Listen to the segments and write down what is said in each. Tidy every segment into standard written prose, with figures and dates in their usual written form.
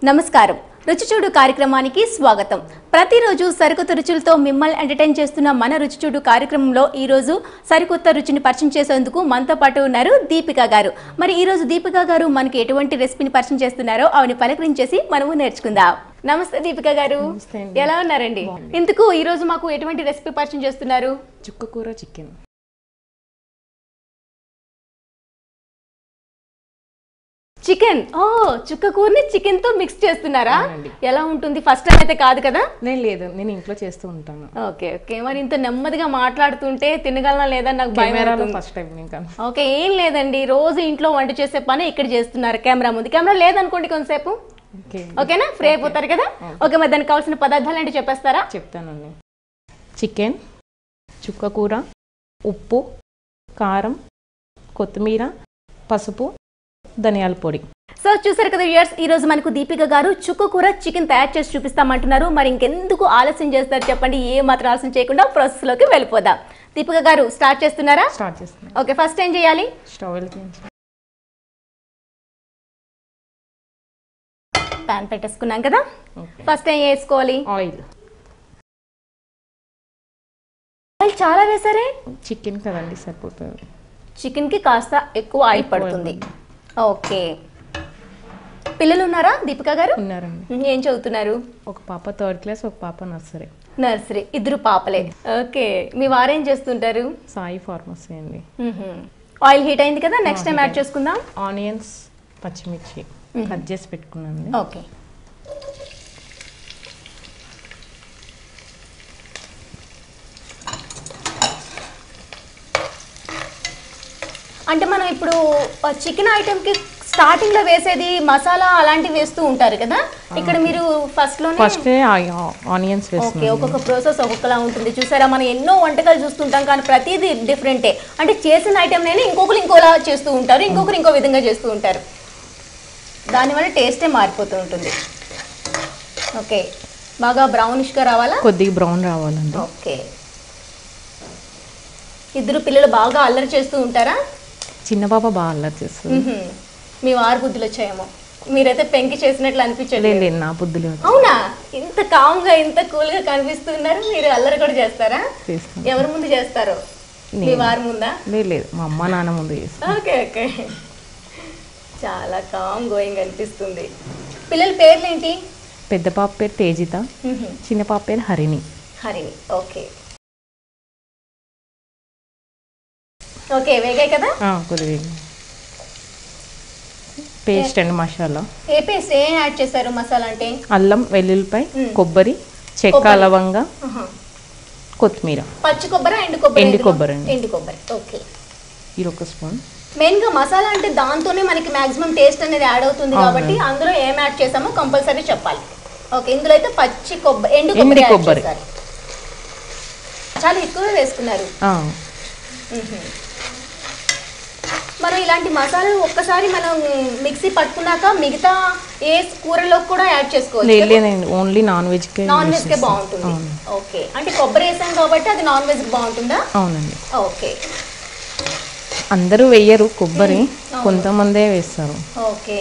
నమస్కారం. రుచి చూడు కార్యక్రమానికి స్వాగతం. ప్రతిరోజు సరికొత్త రుచులతో మిమ్మల్ని ఎంటర్టైన్ చేస్తున్న మన రుచి చూడు కార్యక్రమంలో ఈ రోజు సరికొత్త రుచిని పరిచయం చేసేందుకు మనతో పాటు ఉన్నారు దీపిక గారు. మరి ఈ రోజు దీపిక గారు మనకి ఎటువంటి రెసిపీని పరిచయం చేస్తున్నారో ఆవిని పలకరించేసి మనము నేర్చుకుందాం. నమస్తే దీపిక గారు, ఎలా ఉన్నారండి? ఇందుకు ఈ రోజు మాకు ఎటువంటి రెసిపీ పరిచయం చేస్తున్నారు? చుక్కకూర చికెన్. చికెన్. చుక్కకూరని చికెన్ తో మిక్స్ చేస్తున్నారా? ఎలా ఉంటుంది? ఫస్ట్ టైం అయితే కాదు కదా? లేదు, నేను ఇంట్లో చేస్తూ ఉంటాను. Okay okay. మరి ఇంత నెమ్మదిగా మాట్లాడుతుంటే తినగలనా లేదా నాకు భయం. ఫస్ట్ టైం ఇంకా. ఓకే, ఏం లేదండి, రోజు ఇంట్లో వంట చేసే పని ఇక్కడ చేస్తున్నారు. కెమెరా ముందు, కెమెరా లేదనుకోండి కొంతసేపు. ఓకేనా? ఫ్రీ అయిపోతారు కదా? ఓకే, మరి దానికి కావాల్సిన పదార్థాలు ఏంటి చెప్పేస్తారా? చెప్తానండి. చికెన్, చుక్కకూర, ఉప్పు, కారం, కొత్తిమీర, పసుపు, ధనియాల పొడి. సో చూసారు కదా వ్యూయర్స్, ఈ రోజు మనకు దీపిక గారు చుక్కకూర చికెన్ తయారు చేసి చూపిస్తామంటున్నారు. మరి ఇంకెందుకు ఆలస్యం చేస్తారు చెప్పండి? ఏ మాత్రం ఆలస్యం చేయకుండా ప్రాసెస్ లోకి వెళ్ళిపోదాం. దీపిక గారు స్టార్ట్ చేస్తున్నారా? స్టార్ట్ చేస్తున్నా. ఓకే, ఫస్ట్ ఏం చేయాలి? స్టవ్ వెలిగించి ప్యాన్ పెట్టేసుకున్నాం కదా. ఫస్ట్ ఏం వేసుకోవాలి? ఆయిల్. ఆయిల్ చాలా వేసారే. చికెన్ కదండి, సరిపోతుంది. చికెన్ కి కాస్త ఎక్కువ ఆయిల్ పడుతుంది. ఓకే. పిల్లలు ఉన్నారా దీపిక గారు? ఉన్నారండి. ఏం చదువుతున్నారు? ఒక పాప 3rd క్లాస్, ఒక పాప నర్సరీ. నర్సరీ, ఇద్దరు పాపలే. ఓకే. మీ వారేం చేస్తుంటారు? సాయి ఫార్మసీ అండి. ఆయిల్ హీట్ అయింది కదా, నెక్స్ట్ టైం యాడ్ చేసుకుందాం. ఆనియన్స్, పచ్చిమిర్చి కట్ చేసి పెట్టుకున్నాను. ఓకే. అంటే మనం ఇప్పుడు చికెన్ ఐటెంకి స్టార్టింగ్ లో వేసేది మసాలా అలాంటివి వేస్తూ ఉంటారు కదా, ఇక్కడ మీరు ఫస్ట్ ఆనియన్స్ ఓకే. ఒక్కొక్క ప్రాసెస్ ఒక్కొక్కలా ఉంటుంది చూసారా. మనం ఎన్నో వంటకాలు చూస్తుంటాం కానీ ప్రతిదీ డిఫరెంటే. అంటే చేసిన ఐటెం నేను ఇంకొకరు ఇంకోలా చేస్తూ ఉంటారు, ఇంకొకరు ఇంకో విధంగా చేస్తూ ఉంటారు. దానివల్ల టేస్టే మారిపోతూ ఉంటుంది. ఓకే, బాగా బ్రౌనిష్గా రావాలా? కొద్దిగా బ్రౌన్ రావాలండి. ఓకే. ఇద్దరు పిల్లలు బాగా అల్లరి చేస్తూ ఉంటారా? చిన్న పాప బాగా అల్లరి చేస్తుంది. మీ వారి బుద్ధులు వచ్చాయేమో, మీరైతే పెంకి చేసినట్లు అనిపించలేదు. నా బుద్ధులు. అవునా? ఇంత కామ్ గా ఇంత కూల్ గా కనిపిస్తున్నారు, మీరు అల్లరి కూడా చేస్తారా? ఎవరి ముందు చేస్తారు? మీ వారి ముందా? లేదు, మా అమ్మ నాన్న ముందు చేస్తారు. Okay okay. చాలా కామ్ గోయింగ్ అనిపిస్తుంది. పిల్లల పేర్లు ఏంటి? పెద్ద పాప పేరు తేజిత, చిన్న పాప పేరు హరిణి. హరిణి. Okay okay. వేగాయి కదా? కొద్దిగా పేస్ట్ అండ్ మసాలా. ఏ పేస్ట్? ఏం యాడ్ చేశారు మసాలా అంటే? అల్లం, వెల్లుల్లిపాయ, కొబ్బరి, చెక్క, లవంగ, కొత్తిమీర. పచ్చి కొబ్బరి, ఎండు కొబ్బరి? ఎండు కొబ్బరి అండి. ఎండు కొబ్బరి. ఓకే. ఇది ఒక స్పూన్. మెయిన్ గా మసాలా అంటే దాంతోనే మనకి మాక్సిమం టేస్ట్ అనేది యాడ్ అవుతుంది కాబట్టి అందులో ఏం యాడ్ చేసామో కంపల్సరీ చెప్పాలి. ఓకే. ఇందులో అయితే పచ్చి కొబ్బరి, ఎండు కొబ్బరి చాలా ఎక్కువ వేసుకున్నారు. మనం ఇలాంటి మసాలాలు ఒక్కసారి మనం మిక్సీ పట్టుకున్నాక మిగతా ఏ కూరలో కూడా యాడ్ చేసుకోవచ్చు? ఓన్లీ నాన్ వెజ్ కే బాగుంటుంది. ఓకే. అంటే కొబ్బరి వేసాం కాబట్టి అది నాన్ వెజ్ బాగుంటుందా? అవునండి. ఓకే. అందరూ వెయ్యరు కొబ్బరి, కొంతమందే వేస్తారు. ఓకే.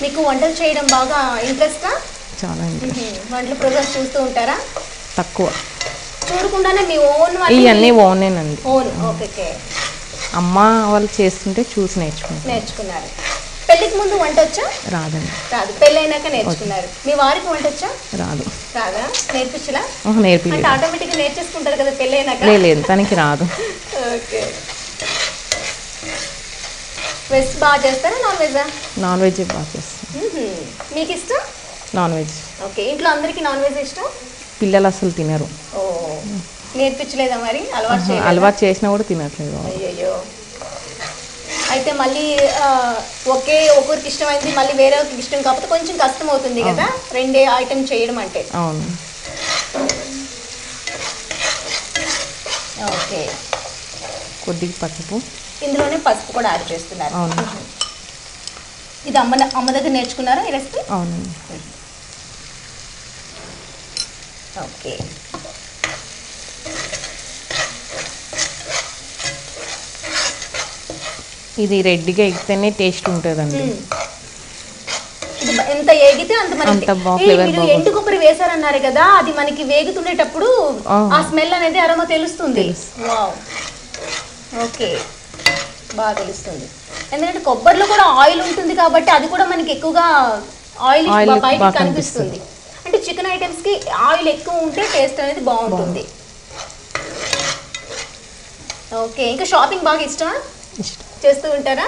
మీకు వంటలు చేయడం బాగా ఇంట్రెస్టా? చాలా ఇంట్రెస్ట్. వంటల ప్రోగ్రామ్స్ చూస్తూ ఉంటారా? తక్కువ. చూడకుండానే మీ ఓన్? ఇవన్నీ ఓనేనండి. ఓన్. ఓకే. అమ్మ వాళ్ళు చేస్తుంటే చూసి నేర్చుకున్నారు. పెళ్లికి ముందు వంట వచ్చా? రాదండి. రాదు, పెళ్ళైనాక నేర్చుకున్నారు. మీ వారికి వంట వచ్చా? రాదు. రాదా? నేర్పించలా? నేర్పించలేదు. ఆటోమేటిక్గా నేర్చేసుకుంటారు కదా పెళ్ళైనాక? లేదు, తనకి రాదు. ఓకే. వెజ్ బాగా చేస్తారా నాన్ వెజా? నాన్ వెజ్ బాగా చేస్తాను. మీకు ఇష్టం? Non veg. ఓకే. ఇంట్లో అందరికీ నాన్ వెజ్ ఇష్టం? పిల్లలు అసలు తినరు. నేర్పించలేదా మరి? అలవాటు చేసినా కూడా తినట్లేదు. అయ్యో. అయితే మళ్ళీ ఒకరికి ఇష్టమైంది మళ్ళీ వేరే ఒకరికి ఇష్టం కాకపోతే కొంచెం కష్టం అవుతుంది కదా రెండే ఐటమ్ చేయడం అంటే. అవును. ఓకే. కొద్దిగా పసుపు. ఇందులోనే పసుపు కూడా యాడ్ చేస్తున్నారు. అవును. ఇది అమ్మ దగ్గర నేర్చుకున్నారా ఈ రెసిపీ? అవునండి. ఓకే. ఇది రెడ్గా ఎగితేనే టేస్ట్ ఉంటుందండి. ఎంత ఏగితే అంత మనకి. మీరు ఎండు కొబ్బరి వేసారన్నారు కదా, అది మనకి వేగుతుండేటప్పుడు ఆ స్మెల్ అనేది అరోమా తెలుస్తుంది. వావ్, ఓకే, బాగా తెలుస్తుంది. ఎందుకంటే కొబ్బరిలో కూడా ఆయిల్ ఉంటుంది కాబట్టి అది కూడా మనకి ఎక్కువగా ఆయిల్ బయటకి కనిపిస్తుంది. అంటే చికెన్ ఐటమ్స్ కి ఆయిల్ ఎక్కువ ఉంటే టేస్ట్ అనేది బాగుంటుంది. ఓకే, ఇంకా షాపింగ్ బాగా ఇష్టమా? చేస్తూ ఉంటారా?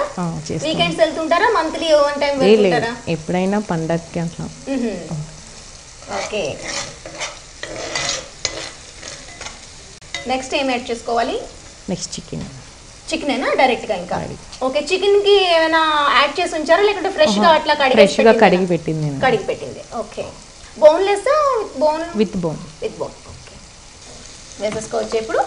వీకెండ్స్ వెళ్తుంటారా? మంత్లీ వన్ టైం వెళ్తుంటారా? ఎప్పుడైనా పండగకి అట్లా. ఓకే, నెక్స్ట్ ఏం యాడ్ చేసుకోవాలి? నెక్స్ట్ చికెనేనా డైరెక్ట్ గా? ఇంకా ఓకే, చికెన్ కి ఏమైనా యాడ్ చేసి ఉంచారా లేకుంటే ఫ్రెష్ గా అట్లా కడిగి పెట్టింది? కడిగి పెట్టింది. Okay, boneless with bone? With bone. Okay, వేసేసుకోవచ్చు ఇప్పుడు.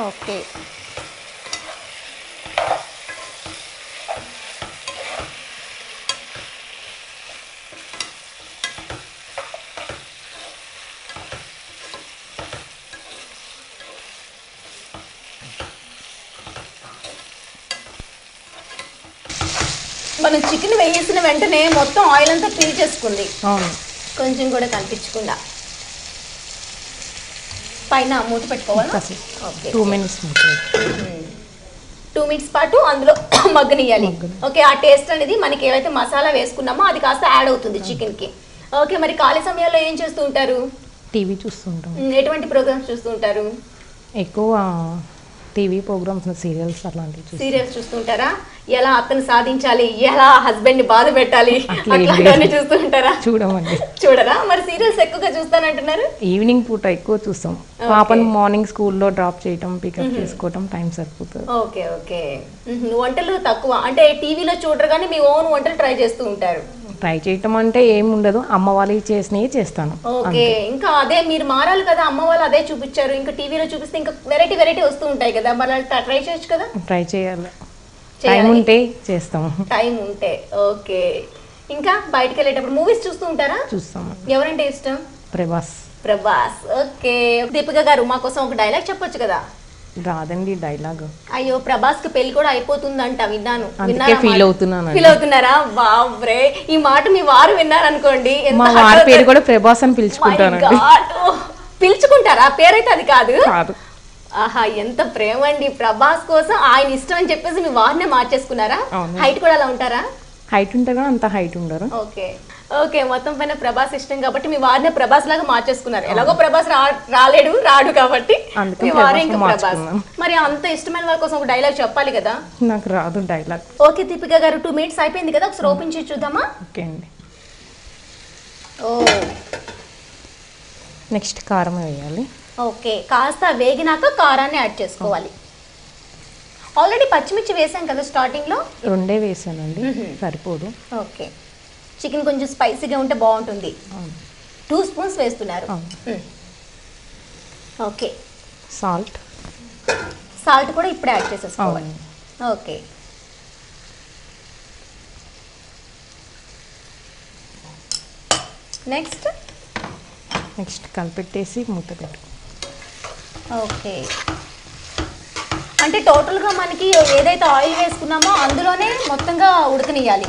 ఓకే, మనం చికెన్ వేసిన వెంటనే మొత్తం ఆయిల్ అంతా పీల్చేసుకుంది, కొంచెం కూడా కనిపించకుండా. పైన మూత పెట్టుకోవాలా? 2 minutes. 2 minutes పాటు అందులో మగ్గనియాలి. ఓకే, ఆ టేస్ట్ అనేది మనకి ఏవైతే మసాలా వేసుకున్నామో అది కాస్త యాడ్ అవుతుంది చికెన్ కి. ఓకే, మరి ఖాళీ సమయాల్లో ఏం చేస్తూ ఉంటారు? టీవీ చూస్తుంటాం. ఎటువంటి ప్రోగ్రామ్స్ చూస్తూ ఉంటారు? ఎక్కువ టీవీ ప్రోగ్రామ్స్, సీరియల్స్ అలాంటివి. సీరియల్స్ చూస్తుంటారా? ఎలా అతను సాధించాలి, ఎలా హస్బెండ్ ని బాధ పెట్టాలి అట్లాంటివన్నీ చూస్తూ ఉంటారా? చూడమండి. చూడరా? మరి సీరియల్స్ ఎక్కువగా చూస్తానంటున్నారు. ఈవినింగ్ పూట ఎక్కువ చూస్తాం. పాపను మార్నింగ్ స్కూల్లో డ్రాప్ చేయటం, పికప్ చేసుకోవటం టైం సరిపోతుంది. ఓకే ఓకే, వంటలు తక్కువ అంటే టీవీలో చూడరు కానీ మీ ఓన్ వంటలు ట్రై చేస్తూ ఉంటారు? ట్రై చేయటం అంటే ఏముండదు, అమ్మ వాళ్ళు చేసినవి చేస్తాను. ఓకే, ఇంకా అదే మీరు మారాలి కదా, అమ్మ వాళ్ళు అదే చూపించారు, ఇంకా టీవీలో చూపిస్తే ఇంకా వెరైటీ వస్తూ ఉంటాయి కదా, మరి ట్రై చేయొచ్చు కదా. ట్రై చేయాలి, టైం ఉంటే చేస్తాం. టైం ఉంటే. ఓకే, ఇంకా బయటకు వెళ్ళేటప్పుడు మూవీస్ చూస్తూ ఉంటారా? చూస్తాము. ఎవరంటే ఇష్టం? ప్రభాస్. ఓకే, దీపిక గారు మా కోసం ఒక డైలాగ్ చెప్పొచ్చు కదా? రాదండి డైలాగ్. అయ్యో, ప్రభాస్ కి పెళ్లి కూడా అయిపోతుందంట, విన్నాను. ఫీల్ అవుతున్నారా? బాబ్రే, ఈ మాట మీ వారు విన్నారనుకోండి, మా వారి పేరు కూడా ప్రభాస్ అని పిలుచుకుంటారండి. పిలుచుకుంటారా? పేరైతే అది కాదు. ఆహా, ఎంత ప్రేమ అండి ప్రభాస్ కోసం. ఆయన ఇష్టం అని చెప్పేసి మీ వారినే మార్చేసుకున్నారా? హైట్ కూడా అలా ఉంటారా? హైట్ ఉంటారా? అంత హైట్ ఉండరు. ఓకే ఓకే, మొత్తం పైన ప్రభాస్ ఇష్టం కాబట్టి మీ వారినే ప్రభాస్ లాగా మార్చేసుకున్నారు. ఎలాగో ప్రభాస్ రాడు కాబట్టి మీ వారే ఇంకా ప్రభాస్. మరి అంత ఇష్టమైన వాళ్ళ కోసం ఒక డైలాగ్ చెప్పాలి కదా? నాకు రాదు డైలాగ్. ఓకే దీపిక గారు, 2 minutes అయిపోయింది కదా, ఒకసారి ఓపెన్ చేసి చూద్దామా? ఓకే అండి. ఓ, నెక్స్ట్ కారం వేయాలి. ఓకే, కాస్త వేగినాక కారాన్ని యాడ్ చేసుకోవాలి. ఆల్రెడీ పచ్చిమిర్చి వేసాం కదా స్టార్టింగ్ లో? 2 వేసానండి, సరిపోదు. ఓకే, చికెన్ కొంచెం స్పైసీగా ఉంటే బాగుంటుంది. 2 spoons వేస్తున్నారు. ఓకే, సాల్ట్ కూడా ఇప్పుడే యాడ్ చేసేసుకోవాలి. ఓకే, నెక్స్ట్ కలిపెట్టేసి మూత పెట్టు. ఓకే, అంటే టోటల్గా మనకి ఏదైతే ఆయిల్ వేసుకున్నామో అందులోనే మొత్తంగా ఉడకనియాలి.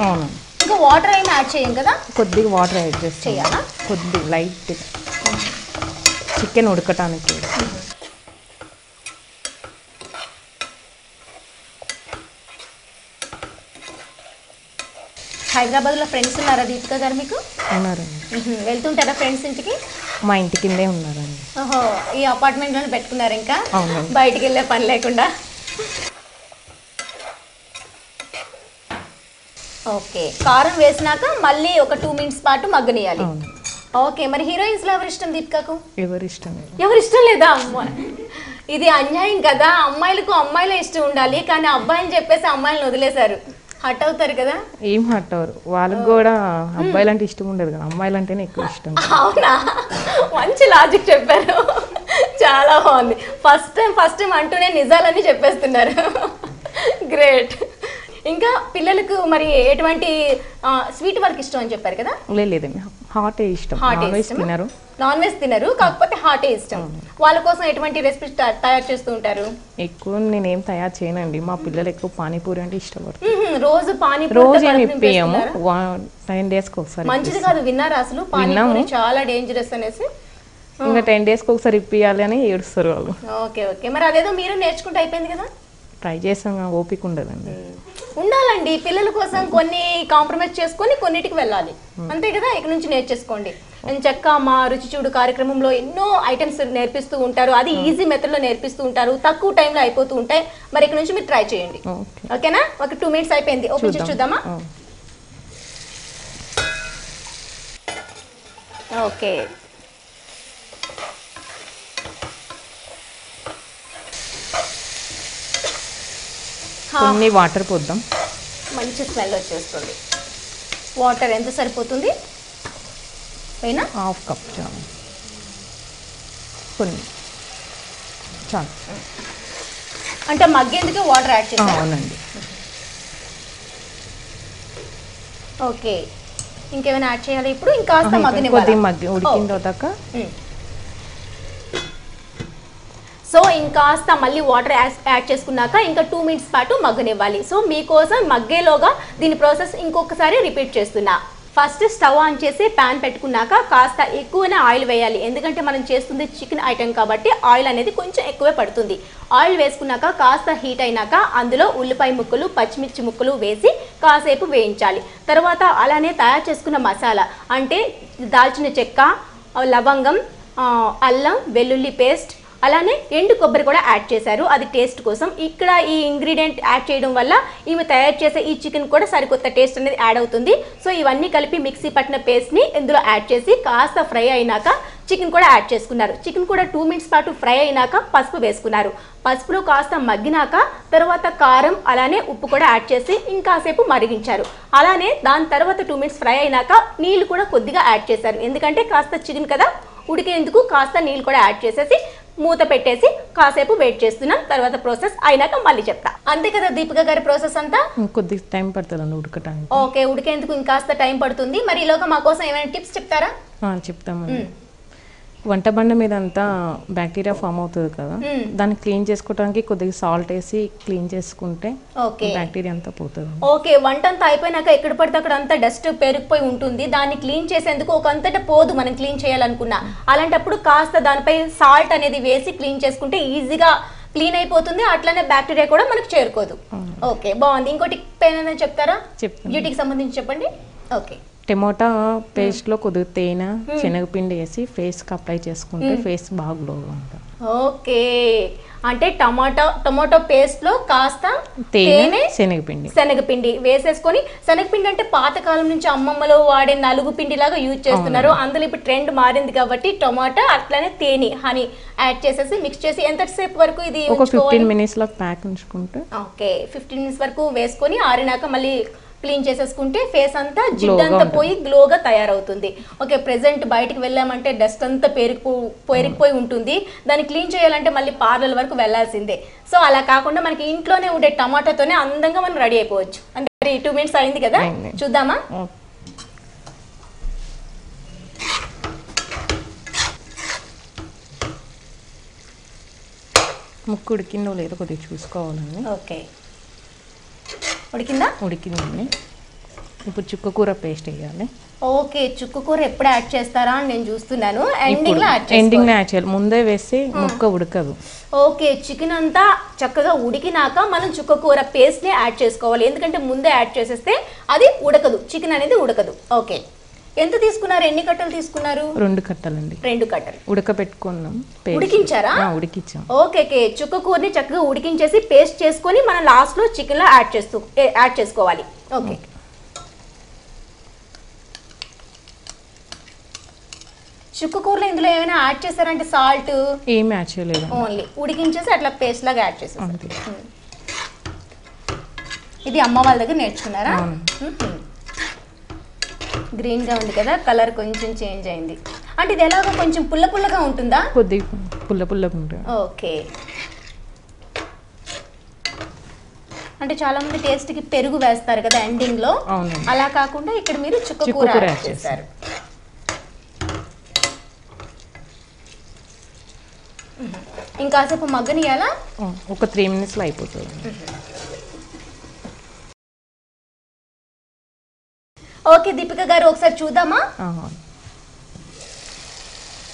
ఇంకా వాటర్ ఏమి యాడ్ చేయం కదా? కొద్దిగా వాటర్ యాడ్ చేయాలా? కొద్దిగా లైట్, చికెన్ ఉడకటానికి. హైదరాబాద్లో ఫ్రెండ్స్ ఉన్నారా దీపిక గారు మీకు? ఉన్నారండి. వెళ్తుంటారా ఫ్రెండ్స్ ఇంటికి? మా ఇంటి కిందే ఉన్నారండి. ఓహో, ఈ అపార్ట్మెంట్లోనే పెట్టుకున్నారు, ఇంకా బయటికి వెళ్ళే పని లేకుండా. ఓకే, కారం వేసినాక మళ్ళీ ఒక 2 minutes పాటు మగ్గనియాలి. ఓకే, మరి హీరోయిన్స్ లో ఎవరు ఇష్టం దీపికకు? ఎవరు ఇష్టం లేదా? అమ్మాయి, ఇది అన్యాయం కదా. అమ్మాయిలే ఇష్టం ఉండాలి, కానీ అబ్బాయిని చెప్పేసి అమ్మాయిలను వదిలేశారు. హట్ అవుతారు కదా? ఏం హట్ అవరు, వాళ్ళకి కూడా అబ్బాయిలంటే ఇష్టం ఉండదు కదా, అమ్మాయిలంటేనే ఎక్కువ ఇష్టం. అవునా? మంచి లాజిక్ చెప్పారు, చాలా బాగుంది. ఫస్ట్ టైం అంటూనే నిజాలన్నీ చెప్పేస్తున్నారు. గ్రేట్. ఇంకా పిల్లలకు మరి ఎటువంటి స్వీట్ వాళ్ళకి ఇష్టం అని చెప్పారు కదా? లేదండి, హాట్ ఇష్టం. నాన్ వెజ్ తినరు, కాకపోతే హాటే ఇష్టం. వాళ్ళ కోసం ఎటువంటి రెసిపీ తయారు చేస్తూ ఉంటారు? ఎక్కువ నేనేం తయారు చేయనండి, మా పిల్లలు ఎక్కువ పానీపూరి అంటే ఇష్టపడతారు. రోజు పానీపూరి రోజు ఏమి ఇప్పియము, 10 డేస్కి ఒకసారి. మంచిది కాదు, విన్నారా అసలు? పానీపూరి చాలా డేంజరస్ అనేసి. ఇంకా 10 డేస్కి ఒకసారి ఇప్పియాలి అని ఏడుస్తారు వాళ్ళు. ఓకే ఓకే, మరి అదేదో మీరు నేర్చుకుంటే అయిపోయింది కదా. ట్రై చేసాం, ఓపిక ఉండదండి. ఉండాలండి, పిల్లల కోసం కొన్ని కాంప్రమైజ్ చేసుకొని కొన్నిటికి వెళ్ళాలి, అంతే కదా. ఇక నుంచి నేర్చేసుకోండి. చక్క మా రుచి చూడు కార్యక్రమంలో ఎన్నో ఐటమ్స్ నేర్పిస్తూ ఉంటారు, అది ఈజీ మెథడ్ లో నేర్పిస్తూ ఉంటారు, తక్కువ టైంలో అయిపోతూ ఉంటాయి. మరి ఇక నుంచి మీరు ట్రై చేయండి, ఓకేనా? ఒక 2 minutes అయిపోయింది, ఓపెన్ చేసి చూద్దామా? ఓకే, కొన్ని వాటర్ పోద్దాం. మంచి స్మెల్ వచ్చేస్తుంది. వాటర్ ఎంత సరిపోతుంది? పైన 1/2 కప్ చాలు, కొన్ని చాలు. అంటే మగ్గేందుకే వాటర్ యాడ్ చేస్తాం? అవునండి. ఓకే, ఇంకేమైనా యాడ్ చేయాలి ఇప్పుడు? ఇంకాస్త మగ్గి ఉడికిన తర్వాత సో ఇంకాస్త మళ్ళీ వాటర్ యాడ్ చేసుకున్నాక ఇంకా 2 minutes పాటు మగ్గనివ్వాలి. సో మీకోసం మగ్గేలోగా దీని ప్రాసెస్ ఇంకొకసారి రిపీట్ చేస్తున్నా. ఫస్ట్ స్టవ్ ఆన్ చేసి ప్యాన్ పెట్టుకున్నాక కాస్త ఎక్కువనే ఆయిల్ వేయాలి, ఎందుకంటే మనం చేస్తుంది చికెన్ ఐటెం కాబట్టి ఆయిల్ అనేది కొంచెం ఎక్కువే పడుతుంది. ఆయిల్ వేసుకున్నాక కాస్త హీట్ అయినాక అందులో ఉల్లిపాయ ముక్కలు, పచ్చిమిర్చి ముక్కలు వేసి కాసేపు వేయించాలి. తర్వాత అలానే తయారు చేసుకున్న మసాలా అంటే దాల్చిన చెక్క, లవంగం, అల్లం వెల్లుల్లి పేస్ట్, అలానే ఎండు కొబ్బరి కూడా యాడ్ చేశారు, అది టేస్ట్ కోసం. ఇక్కడ ఈ ఇంగ్రీడియంట్ యాడ్ చేయడం వల్ల ఈమె తయారు చేసే ఈ చికెన్ కూడా సరికొత్త టేస్ట్ అనేది యాడ్ అవుతుంది. సో ఇవన్నీ కలిపి మిక్సీ పట్టిన పేస్ట్ని ఇందులో యాడ్ చేసి కాస్త ఫ్రై అయినాక చికెన్ కూడా యాడ్ చేసుకున్నారు. చికెన్ కూడా 2 minutes పాటు ఫ్రై అయినాక పసుపు వేసుకున్నారు. పసుపులో కాస్త మగ్గినాక తర్వాత కారం అలానే ఉప్పు కూడా యాడ్ చేసి ఇంకాసేపు మరిగించారు. అలానే దాని తర్వాత 2 minutes ఫ్రై అయినాక నీళ్ళు కూడా కొద్దిగా యాడ్ చేశారు, ఎందుకంటే కాస్త చికెన్ కదా ఉడికేందుకు కాస్త నీళ్ళు కూడా యాడ్ చేసేసి మూత పెట్టేసి కాసేపు వెయిట్ చేస్తున్నాం. తర్వాత ప్రాసెస్ అయినాక మళ్ళీ చెప్తా. అంతే కదా దీపిక గారి ప్రాసెస్ అంతా? కొద్దిగా టైం పడుతుంది ఉడకటానికి. ఓకే, ఉడికేందుకు ఇంకాస్త టైం పడుతుంది. మరి ఈలోగా మా కోసం ఏమైనా టిప్స్ చెప్తారా? చెప్తామండి. వంట బండ మీద అంతా బ్యాక్టీరియా ఫామ్ అవుతుంది కదా, దాన్ని క్లీన్ చేసుకోవడానికి కొద్దిగా సాల్ట్ వేసి క్లీన్ చేసుకుంటే బ్యాక్టీరియా అంతా పోతుంది. ఓకే, వంట అంతా అయిపోయినాక ఎక్కడ పడితే అక్కడ అంతా డస్ట్ పెరిగిపోయి ఉంటుంది, దాన్ని క్లీన్ చేసేందుకు ఒక అంతటా పోదు మనం క్లీన్ చేయాలనుకున్నా. అలాంటప్పుడు కాస్త దానిపై సాల్ట్ అనేది వేసి క్లీన్ చేసుకుంటే ఈజీగా క్లీన్ అయిపోతుంది, అట్లనే బ్యాక్టీరియా కూడా మనకు చేరుకోదు. ఓకే, బాగుంది. ఇంకోటి ఏమైనా చెప్తారా? బ్యూటీకి సంబంధించి చెప్పండి. ఓకే, టమోటా పేస్ట్లో కొద్దిగా తేనె, శనగపిండి వేసి ఫేస్కి అప్లై చేసుకుంటే ఫేస్ బాగా గ్లోగా ఉంటుంది. ఓకే, అంటే టమాటో పేస్ట్ లో కాస్త తేనె, శనగపిండి వేసేసుకొని, శనగపిండి అంటే పాతకాలం నుంచి అమ్మమ్మలో వాడే నలుగు పిండి లాగా యూజ్ చేస్తున్నారు. అందులో ఇప్పుడు ట్రెండ్ మారింది కాబట్టి టమాటా అట్లనే తేనె, హనీ యాడ్ చేసేసి మిక్స్ చేసి ఎంతసేపు వరకు ఇది 15 minutes లో ప్యాక్ ఉంచుకుంటే. ఓకే, 15 minutes వరకు వేసుకొని ఆరినాక మళ్ళీ క్లీన్ చేసేసుకుంటే ఫేస్ అంతా జిడ్డంతా పోయి గ్లోగా తయారవుతుంది. ఓకే, ప్రెసెంట్ బయటికి వెళ్ళామంటే డస్ట్ అంతా పెరిగిపోయి ఉంటుంది, దాన్ని క్లీన్ చేయాలంటే మళ్ళీ పార్లర్ వరకు వెళ్ళాల్సిందే. సో అలా కాకుండా మనకి ఇంట్లోనే ఉండే టమాటాతోనే అందంగా మనం రెడీ అయిపోవచ్చు. అంటే 2 minutes అయింది కదా, చూద్దామా? ముక్కు ఉడికిందో లేదో కొద్దిగా చూసుకోవాలండి. ఓకే, ఉడికిందా? ఉడికిందండి. ఇప్పుడు చుక్కకూర పేస్ట్ వేయాలి. ఓకే, చుక్కకూర ఎప్పుడు యాడ్ చేస్తారా అని నేను చూస్తున్నాను. ఎండింగ్ యాడ్ చేయాలి, ముందే వేసి ముక్క ఉడకదు. ఓకే, చికెన్ అంతా చక్కగా ఉడికినాక మనం చుక్కకూర పేస్ట్ ని యాడ్ చేసుకోవాలి, ఎందుకంటే ముందే యాడ్ చేసేస్తే అది ఉడకదు, చికెన్ అనేది ఉడకదు. ఓకే, ఎంత తీసుకున్నారు? ఎన్ని కట్టలు తీసుకున్నారు? 2 కట్టలండి. 2 కట్టలు ఉడకబెట్టుకున్నాం. ఉడికించారా? ఉడికించాం. ఓకే, చుక్కకూరని చక్కగా ఉడికించేసి పేస్ట్ చేసుకొని మనం లాస్ట్ లో చికెన్ లో యాడ్ చేసుకోవాలి. ఓకే, చుక్కకూరలో ఇందులో ఏమైనా యాడ్ చేశారంటే సాల్ట్ ఏం యాడ్ చేయలేదు, ఓన్లీ ఉడికించేసి అట్లా పేస్ట్ లాగా యాడ్ చేసేసారు. ఇది అమ్మ వాళ్ళ దగ్గర నేర్చుకున్నారా? గ్రీన్ గా ఉంది కదా, కలర్ కొంచెం చేంజ్ అయింది. అంటే ఇది ఎలాగో కొంచెం పుల్లగా ఉంటుందా? కొద్దిగా పుల్లగా ఉంటుంది. ఓకే, అంటే చాలా మంది టేస్ట్ కి పెరుగు వేస్తారు కదా ఎండింగ్ లో, అలా కాకుండా ఇక్కడ మీరు చుక్కకూర యాడ్ చేశారు. ఇంకాసేపు మగ్గనియాలా? ఒక 3 minutesలో అయిపోతుంది. ఓకే దీపిక గారు ఒకసారి చూద్దామా?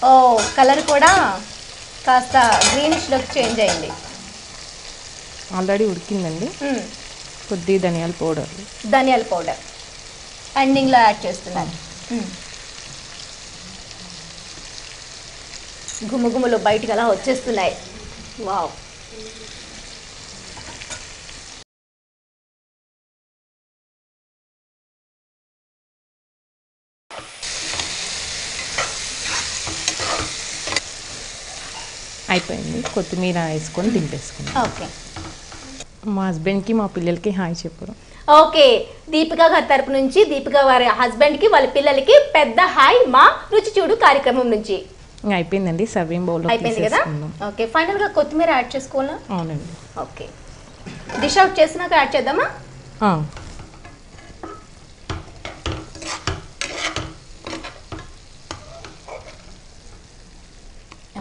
ఓ కలర్ కూడా కాస్త గ్రీనిష్ లుక్ చేంజ్ అయింది. ఆల్రెడీ ఉడికిందండి. కొద్దిగా ధనియాల పౌడర్ ఎండింగ్లో యాడ్ చేస్తున్నాను. గుమ్ముగుమ్ములు బయటికి అలా వచ్చేస్తున్నాయి. వావ్. అయిపోయింది. కొత్తిమీర వేసుకొని దింపేసుకున్నాం. ఓకే. మా హస్బెండ్కి మా పిల్లలకి హాయ్ చెప్పరు. ఓకే దీపిక గారి తరపు నుంచి దీపిక వారి హస్బెండ్కి వాళ్ళ పిల్లలకి పెద్ద హాయ్ మా రుచి చూడు కార్యక్రమం నుంచి. అయిపోయిందండి. సర్వింగ్ బౌల్ అయిపోయింది కదా? ఓకే ఫైనల్గా కొత్తిమీర యాడ్ చేసుకోవాలా? అవునండి. ఓకే డిష్ అవుట్ చేసినాక యాడ్ చేద్దామా?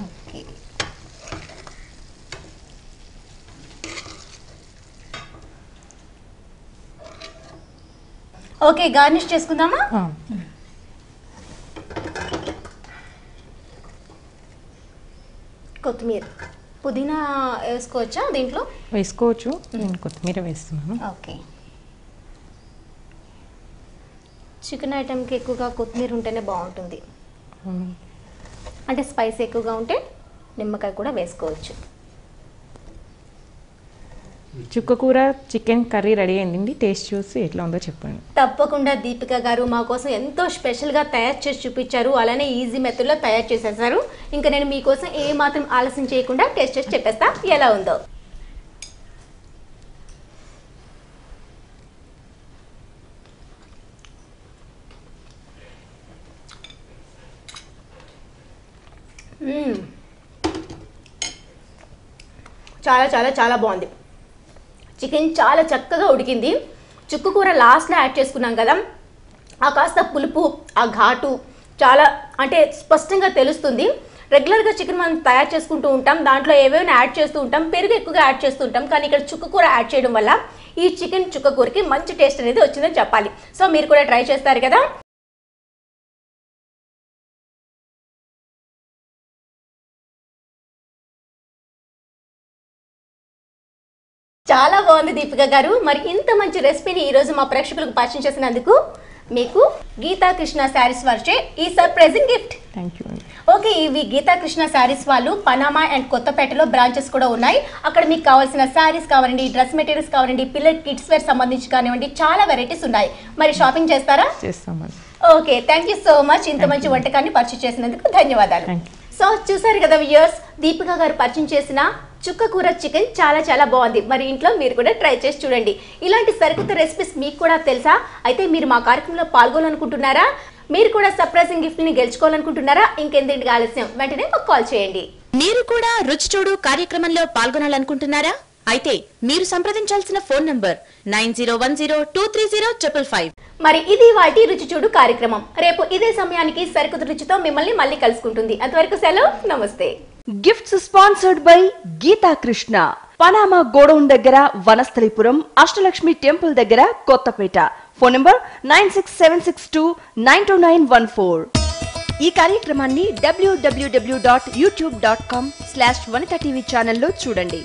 ఓకే ఓకే గార్నిష్ చేసుకుందామా? కొత్తిమీర పుదీనా వేసుకోవచ్చా దీంట్లో? వేసుకోవచ్చు. నేను కొత్తిమీర వేస్తున్నాను. ఓకే చికెన్ ఐటెంకి ఎక్కువగా కొత్తిమీర ఉంటేనే బాగుంటుంది. అంటే స్పైస్ ఎక్కువగా ఉంటే నిమ్మకాయ కూడా వేసుకోవచ్చు. చుక్కకూర చికెన్ కర్రీ రెడీ అయిందండి. టేస్ట్ చూసి ఎట్లా ఉందో చెప్పండి. తప్పకుండా దీపిక గారు మా కోసం ఎంతో స్పెషల్గా తయారు చేసి చూపించారు. అలానే ఈజీ మెథడ్లో తయారు చేసేసారు. ఇంకా నేను మీకోసం ఏ మాత్రం ఆలస్యం చేయకుండా టేస్ట్ చేసి చెప్పేస్తా ఎలా ఉందో. చాలా చాలా చాలా బాగుంది. చికెన్ చాలా చక్కగా ఉడికింది. చుక్కకూర లాస్ట్లో యాడ్ చేసుకున్నాం కదా, ఆ కాస్త పులుపు ఆ ఘాటు చాలా అంటే స్పష్టంగా తెలుస్తుంది. రెగ్యులర్గా చికెన్ మనం తయారు చేసుకుంటూ ఉంటాం, దాంట్లో ఏవేమైనా యాడ్ చేస్తూ ఉంటాం, పెరుగు ఎక్కువగా యాడ్ చేస్తూ ఉంటాం. కానీ ఇక్కడ చుక్కకూర యాడ్ చేయడం వల్ల ఈ చికెన్ చుక్కకూరకి మంచి టేస్ట్ అనేది వచ్చిందని చెప్పాలి. సో మీరు కూడా ట్రై చేస్తారు కదా. చాలా బాగుంది దీపిక గారు. మరి ఇంత మంచి రెసిపీని ఈరోజు మా ప్రేక్షకులకు పరిచయం చేసినందుకు మీకు గీతా కృష్ణ శారీస్ వారిచే ఈ surprising gift. Thank you. Okay ఇవి గీతా కృష్ణ శారీస్ వాళ్ళు పనామా అండ్ కొత్తపేటలో బ్రాంచెస్ కూడా ఉన్నాయి. అక్కడ మీకు కావాల్సిన శారీస్ కావాలండి, డ్రెస్ మెటీరియల్స్ కావాలండి, పిల్లల కిడ్స్ వేర్ సంబంధించి కానివ్వండి, చాలా వెరైటీస్ ఉన్నాయి. మరి షాపింగ్ చేస్తారా? చేస్తామండి. Okay thank you so much. ఇంత మంచి వంటకాన్ని పరిచయం చేసినందుకు ధన్యవాదాలు. సో చూసారు కదా వ్యూయర్స్, దీపిక గారు పరిచయం చేసిన చుక్కకూర చికెన్ చాలా చాలా బాగుంది. మరి ఇంట్లో మీరు కూడా ట్రై చేసి చూడండి. ఇలాంటి సరికొత్త రెసిపీస్ మీకు కూడా తెలుసా? అయితే మీరు మా కార్యక్రమంలో పాల్గొనాలనుకుంటున్నారా? మీరు కూడా సర్ప్రైజింగ్ గిఫ్ట్ ని గెలుచుకోవాలనుకుంటున్నారా? ఇంకెందుకు ఆలస్యం, వెంటనే మాకు కాల్ చేయండి. మీరు కూడా రుచి చూడు కార్యక్రమంలో పాల్గొనాలనుకుంటున్నారా? అయితే మీరు సంప్రదించాల్సిన ఫోన్ నంబర్ 9010230555. మరి ఇది వాటి రుచి చూడు కార్యక్రమం. రేపు ఇదే సమయానికి సరికొత్త రుచితో మిమ్మల్ని మళ్ళీ కలుసుకుంటుంది. అంతవరకు సెలవు, నమస్తే. Gifts sponsored by Geetha Krishna, Panama godown దగ్గర, వనస్థలిపురం, అష్టలక్ష్మి టెంపుల్ దగ్గర, కొత్తపేట. Phone number 9676292914. ఈ కార్యక్రమాన్ని www.youtube.com/vanitatv ఛానల్లో చూడండి.